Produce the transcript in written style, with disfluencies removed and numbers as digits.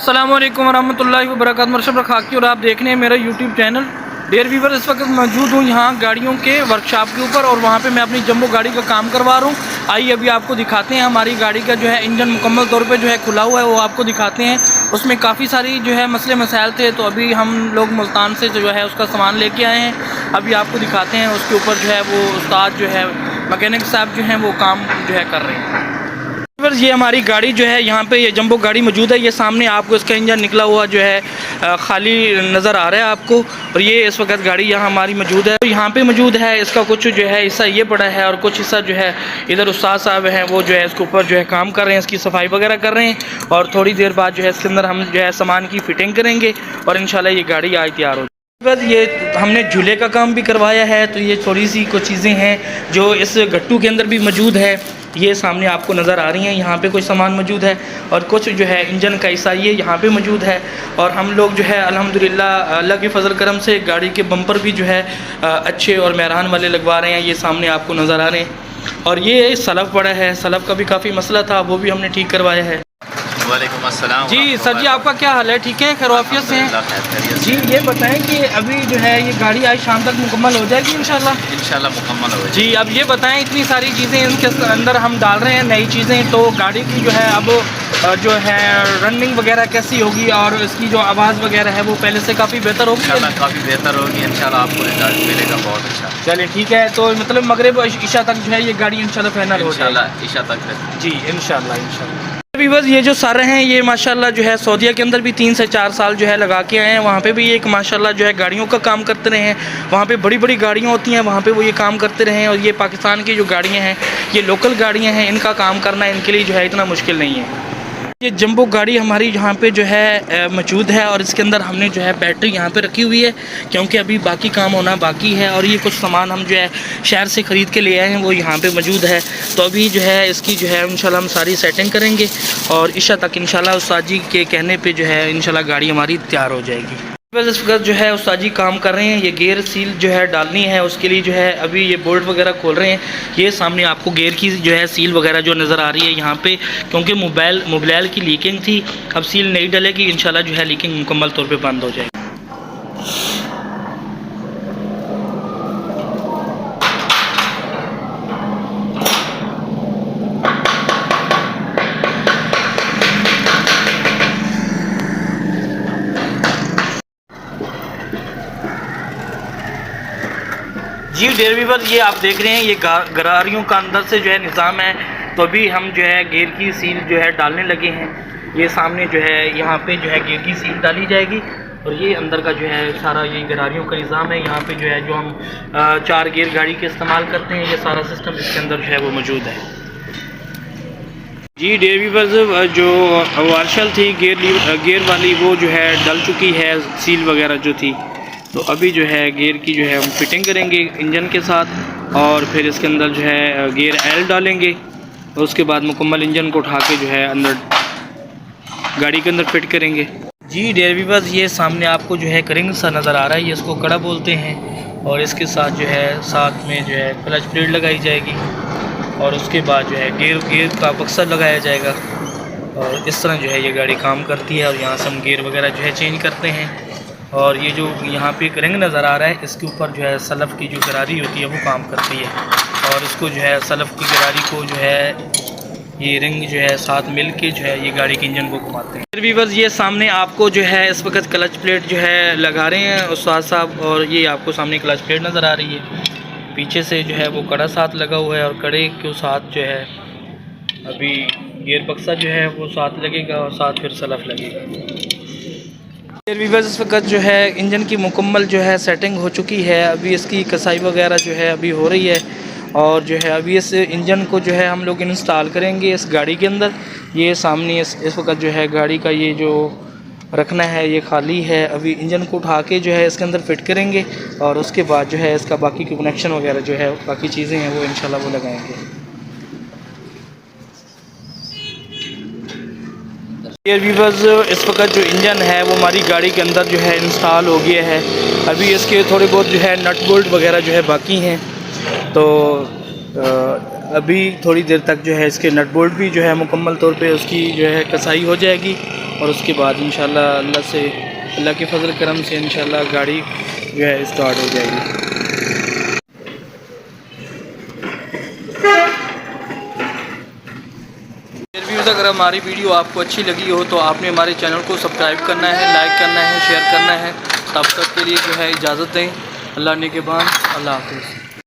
अस्सलाम वालेकुम रहमतुल्लाहि व बरकातहू। मरहबा खाकी और आप देख रहे हैं मेरा यूट्यूब चैनल डेयर वीवर। इस वक्त मौजूद हूँ यहाँ गाड़ियों के वर्कशॉप के ऊपर और वहाँ पे मैं अपनी जंबो गाड़ी का काम करवा रहा हूँ। आइए अभी आपको दिखाते हैं हमारी गाड़ी का जो है इंजन मुकम्मल तौर पे जो है खुला हुआ है, वो आपको दिखाते हैं। उसमें काफ़ी सारी जो है मसले मसाइल थे, तो अभी हम लोग मुल्तान से जो है उसका सामान लेके आए हैं। अभी आपको दिखाते हैं उसके ऊपर जो है वो उस्ताद जो है मैकेनिक साहब जो हैं वो काम जो है कर रहे हैं। ये हमारी गाड़ी जो है यहाँ पे ये जंबो गाड़ी मौजूद है। ये सामने आपको इसका इंजन निकला हुआ जो है खाली नज़र आ रहा है आपको, और ये इस वक्त गाड़ी यहाँ हमारी मौजूद है। यहाँ पे मौजूद है इसका कुछ जो है हिस्सा ये पड़ा है और कुछ हिस्सा जो है इधर उस्ताद साहब हैं वो जो है इसके ऊपर जो है काम कर रहे हैं, इसकी सफाई वगैरह कर रहे हैं। और थोड़ी देर बाद जो है इसके अंदर हम जो है सामान की फिटिंग करेंगे और इंशाल्लाह ये गाड़ी आज तैयार हो। बस ये हमने झूले का काम भी करवाया है, तो ये थोड़ी सी कुछ चीज़ें हैं जो इस गट्टू के अंदर भी मौजूद है। ये सामने आपको नज़र आ रही हैं, यहाँ पे कुछ सामान मौजूद है और कुछ जो है इंजन का हिस्सा ये यहाँ पे मौजूद है। और हम लोग जो है अल्हम्दुलिल्लाह अल्लाह के फजल करम से गाड़ी के बम्पर भी जो है अच्छे और मेहरान वाले लगवा रहे हैं। ये सामने आपको नज़र आ रहे हैं। और ये सलफ पड़ा है, सलफ का भी काफ़ी मसला था, वो भी हमने ठीक करवाया है। वालेकुम अस्सलाम जी सर जी, आपका क्या हाल है? ठीक है, खैरियत से हैं जी। ये बताएं कि अभी जो है ये गाड़ी आज शाम तक मुकम्मल हो जाएगी इंशाल्लाह मुकम्मल हो जी। अब ये बताएं, इतनी सारी चीज़ें इनके अंदर हम डाल रहे हैं नई चीज़ें, तो गाड़ी की जो है अब जो है रनिंग वगैरह कैसी होगी और इसकी जो आवाज़ वगैरह है वो पहले से काफ़ी बेहतर होगी? काफ़ी बेहतर होगी इंशाल्लाह, आपको रिजल्ट मिलेगा बहुत अच्छा। चलिए ठीक है, तो मतलब मगरिब ईशा तक जो है ये गाड़ी इंशाल्लाह फाइनल हो जाएगी ईशा तक जी इंशाल्लाह। वीवर्स ये जो सारे हैं ये माशाल्लाह जो है सऊदीया के अंदर भी 3 से 4 साल जो है लगा के आए हैं। वहाँ पे भी एक माशाल्लाह जो है गाड़ियों का काम करते रहे हैं। वहाँ पे बड़ी बड़ी गाड़ियाँ होती हैं, वहाँ पे वो ये काम करते रहे हैं। और ये पाकिस्तान की जो गाड़ियाँ हैं ये लोकल गाड़ियाँ हैं, इनका काम करना इनके लिए जो है इतना मुश्किल नहीं है। ये जंबो गाड़ी हमारी यहाँ पे जो है मौजूद है और इसके अंदर हमने जो है बैटरी यहाँ पे रखी हुई है, क्योंकि अभी बाकी काम होना बाकी है। और ये कुछ सामान हम जो है शहर से ख़रीद के ले आए हैं, वो यहाँ पे मौजूद है। तो अभी जो है इसकी जो है इंशाल्लाह हम सारी सेटिंग करेंगे और ईशा तक इंशाल्लाह उस्ताद जी के कहने पे जो है इंशाल्लाह गाड़ी हमारी तैयार हो जाएगी। बस इस वक्त जो है उस्ताद जी काम कर रहे हैं, ये गेयर सील जो है डालनी है, उसके लिए जो है अभी ये बोल्ट वगैरह खोल रहे हैं। ये सामने आपको गेयर की जो है सील वगैरह जो नज़र आ रही है यहाँ पे, क्योंकि मोबाइल की लीकिंग थी। अब सील नहीं डलेगी इंशाल्लाह जो है लीकिंग मुकम्मल तौर पे बंद हो जाएगी। जी डेयर वीवर, ये आप देख रहे हैं ये गरारियों का अंदर से जो है निज़ाम है। तो अभी हम जो है गेयर की सील जो है डालने लगे हैं। ये सामने जो है यहाँ पे जो है गेयर की सील डाली जाएगी और ये अंदर का जो है सारा ये गरारियों का निज़ाम है। यहाँ पे जो है जो हम 4 गियर गाड़ी के इस्तेमाल करते हैं, ये सारा सिस्टम इसके अंदर जो है वो मौजूद है। जी डेयर वीवर, जो वार्शल थी गेयर वाली वो जो है डल चुकी है, सील वगैरह जो थी। तो अभी जो है गियर की जो है हम फिटिंग करेंगे इंजन के साथ और फिर इसके अंदर जो है गियर एल डालेंगे और उसके बाद मुकम्मल इंजन को उठा के जो है अंदर गाड़ी के अंदर फिट करेंगे। जी डेयर वीवर्स, ये सामने आपको जो है करिंग सा नज़र आ रहा है, ये इसको कड़ा बोलते हैं। और इसके साथ जो है साथ में जो है क्लच प्लेट लगाई जाएगी और उसके बाद जो है गेयर का बक्सा लगाया जाएगा। और इस तरह जो है ये गाड़ी काम करती है। और यहाँ से हम गेयर वगैरह जो है चेंज करते हैं। और ये जो यहाँ पे एक रिंग नज़र आ रहा है, इसके ऊपर जो है सलफ़ की जो गरारी होती है वो काम करती है। और इसको जो है सलफ़ की गरारी को जो है ये रिंग जो है साथ मिल के जो है ये गाड़ी के इंजन को घुमाते हैं। वीवर्स, ये सामने आपको जो है इस वक्त क्लच प्लेट जो है लगा रहे हैं उस्ताद साहब, और ये आपको सामने क्लच प्लेट नज़र आ रही है। पीछे से जो है वो कड़ा साथ लगा हुआ है और कड़े के साथ जो है अभी गियर बक्सा जो है वो साथ लगेगा और साथ फिर सलफ़ लगेगा। वीवर्स, इस वक्त जो है इंजन की मुकम्मल जो है सेटिंग हो चुकी है। अभी इसकी कसाई वगैरह जो है अभी हो रही है और जो है अभी इस इंजन को जो है हम लोग इंस्टॉल करेंगे इस गाड़ी के अंदर। ये सामने इस वक्त जो है गाड़ी का ये जो रखना है ये खाली है। अभी इंजन को उठा के जो है इसके अंदर फिट करेंगे और उसके बाद जो है इसका बाकी के कनेक्शन वगैरह जो है बाकी चीज़ें हैं वो इंशाल्लाह वो लगाएंगे। डियर व्यूअर्स, इस वक्त जो इंजन है वो हमारी गाड़ी के अंदर जो है इंस्टॉल हो गया है। अभी इसके थोड़े बहुत जो है नट बोल्ट वगैरह जो है बाकी हैं। तो अभी थोड़ी देर तक जो है इसके नट बोल्ट भी जो है मुकम्मल तौर पे उसकी जो है कसाई हो जाएगी और उसके बाद इंशाल्लाह अल्लाह के फजल करम से इंशाल्लाह गाड़ी जो है स्टार्ट हो जाएगी। व्यूज़, अगर हमारी वीडियो आपको अच्छी लगी हो तो आपने हमारे चैनल को सब्सक्राइब करना है, लाइक करना है, शेयर करना है। तब तक के लिए जो है इजाज़त दें। अल्लाह ने के बाद, अल्लाह हाफ़िज़।